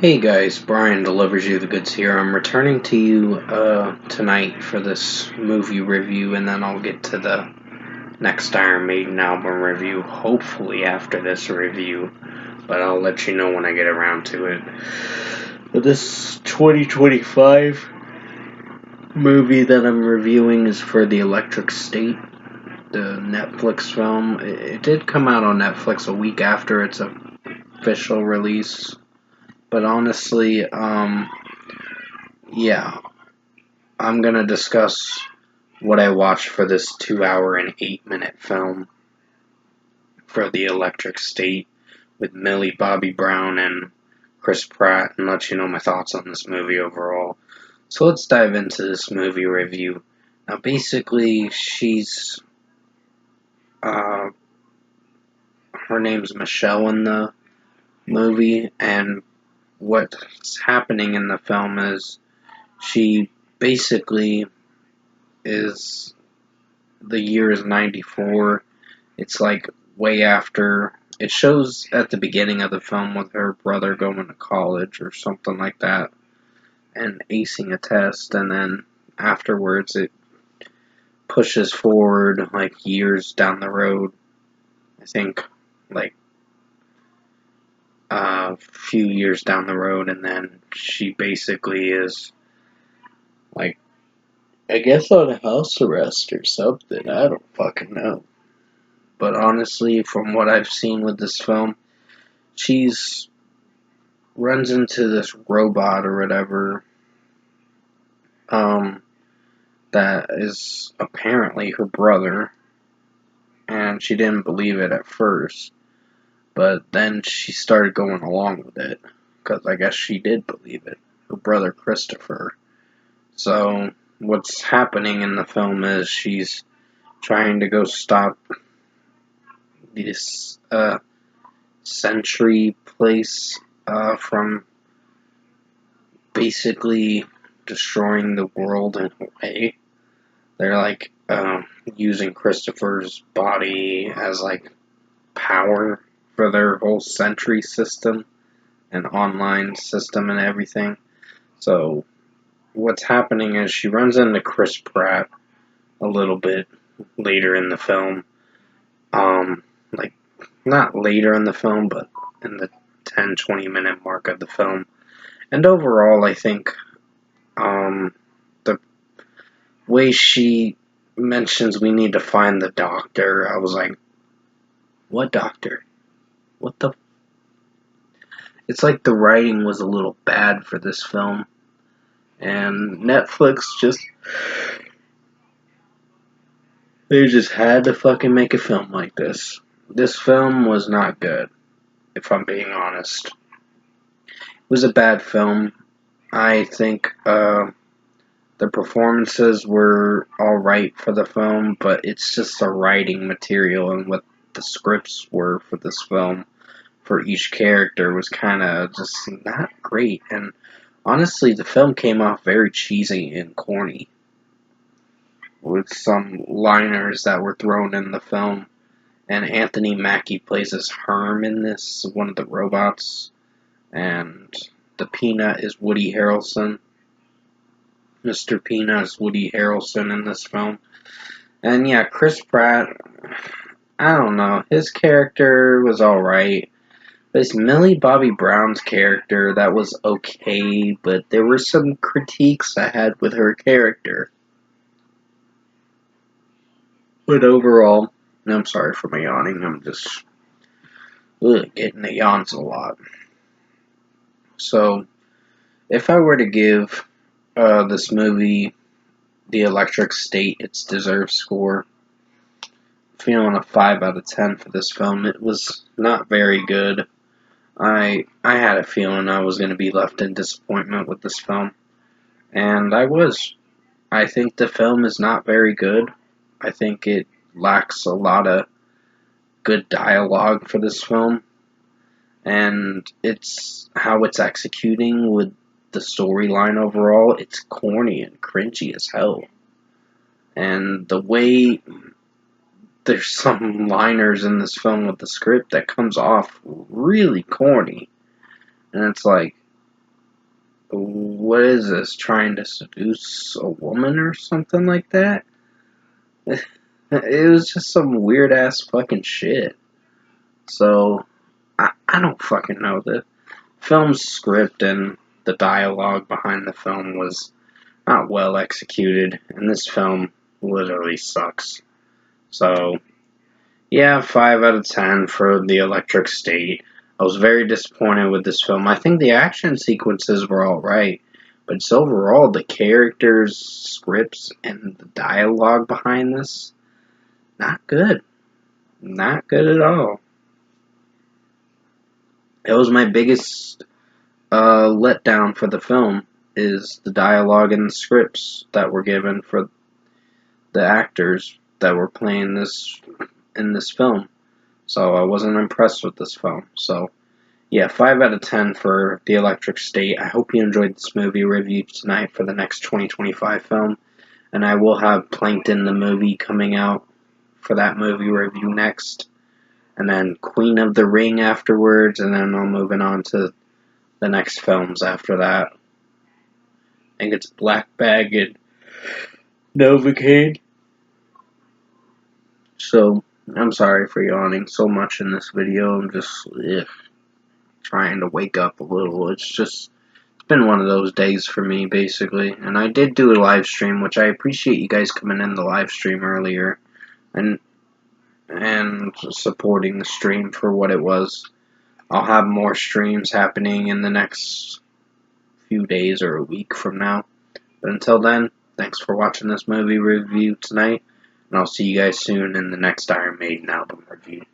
Hey guys, Brian delivers you the goods here. I'm returning to you tonight for this movie review, and then I'll get to the next Iron Maiden album review, hopefully after this review, but I'll let you know when I get around to it. But this 2025 movie that I'm reviewing is for The Electric State, the Netflix film. It did come out on Netflix a week after its official release. But honestly, yeah, I'm gonna discuss what I watched for this 2 hour and 8 minute film for The Electric State with Millie Bobby Brown and Chris Pratt and let you know my thoughts on this movie overall. So let's dive into this movie review. Now, basically, uh, her name's Michelle in the movie, and what's happening in the film is she basically is the year is 94. It's like way after. It shows at the beginning of the film with her brother going to college or something like that and acing a test, and then afterwards it pushes forward like years down the road. I think like a few years down the road, and then she basically is like, I guess on house arrest or something. I don't fucking know. But honestly, from what I've seen with this film, she's runs into this robot or whatever, um, that is apparently her brother, and she didn't believe it at first, but then she started going along with it, because I guess she did believe it, her brother Christopher. So, what's happening in the film is she's trying to go stop this, Sentry place, from basically destroying the world in a way. They're like using Christopher's body as like power for their whole Sentry system and online system and everything. So what's happening is she runs into Chris Pratt a little bit later in the film. Like not later in the film, but in the 10-20 minute mark of the film. And overall, I think the way she mentions we need to find the doctor, I was like, what doctor? What the? It's like the writing was a little bad for this film, and Netflix they just had to fucking make a film like this. This film was not good, if I'm being honest. It was a bad film. I think the performances were alright for the film, but it's just the writing material and what the scripts were for this film for each character was kind of just not great. And honestly, the film came off very cheesy and corny with some liners that were thrown in the film. And Anthony Mackie plays as Herm in this, one of the robots. And the Peanut is Woody Harrelson. Mr. Peanut is Woody Harrelson in this film. And yeah, Chris Pratt, I don't know, his character was alright. This Millie Bobby Brown's character, that was okay, but there were some critiques I had with her character. But overall, I'm sorry for my yawning, I'm just getting the yawns a lot. So, if I were to give this movie, The Electric State, its deserved score, feeling a 5 out of 10 for this film, it was not very good. I had a feeling I was going to be left in disappointment with this film, and I was. I think the film is not very good. I think it lacks a lot of good dialogue for this film, and it's how it's executing with the storyline overall. It's corny and cringy as hell, and the way there's some liners in this film with the script that comes off really corny, and it's like, what is this? Trying to seduce a woman or something like that? It was just some weird ass fucking shit. So, I don't fucking know. The film's script and the dialogue behind the film was not well executed, and this film literally sucks. So, yeah, 5 out of 10 for The Electric State. I was very disappointed with this film. I think the action sequences were alright, but it's overall the characters, scripts, and the dialogue behind this, not good. Not good at all. It was my biggest letdown for the film, is the dialogue and the scripts that were given for the actors that were playing this in this film. So I wasn't impressed with this film. So yeah, 5 out of 10 for The Electric State. I hope you enjoyed this movie review tonight for the next 2025 film. And I will have Plankton the movie coming out for that movie review next. And then Queen of the Ring afterwards. And then I'm moving on to the next films after that. I think it's Black Bag and Novocaine. So, I'm sorry for yawning so much in this video. I'm just trying to wake up a little. It's been one of those days for me, basically. And I did do a live stream, which I appreciate you guys coming in the live stream earlier and supporting the stream for what it was. I'll have more streams happening in the next few days or a week from now. But until then, thanks for watching this movie review tonight, and I'll see you guys soon in the next Iron Maiden album review.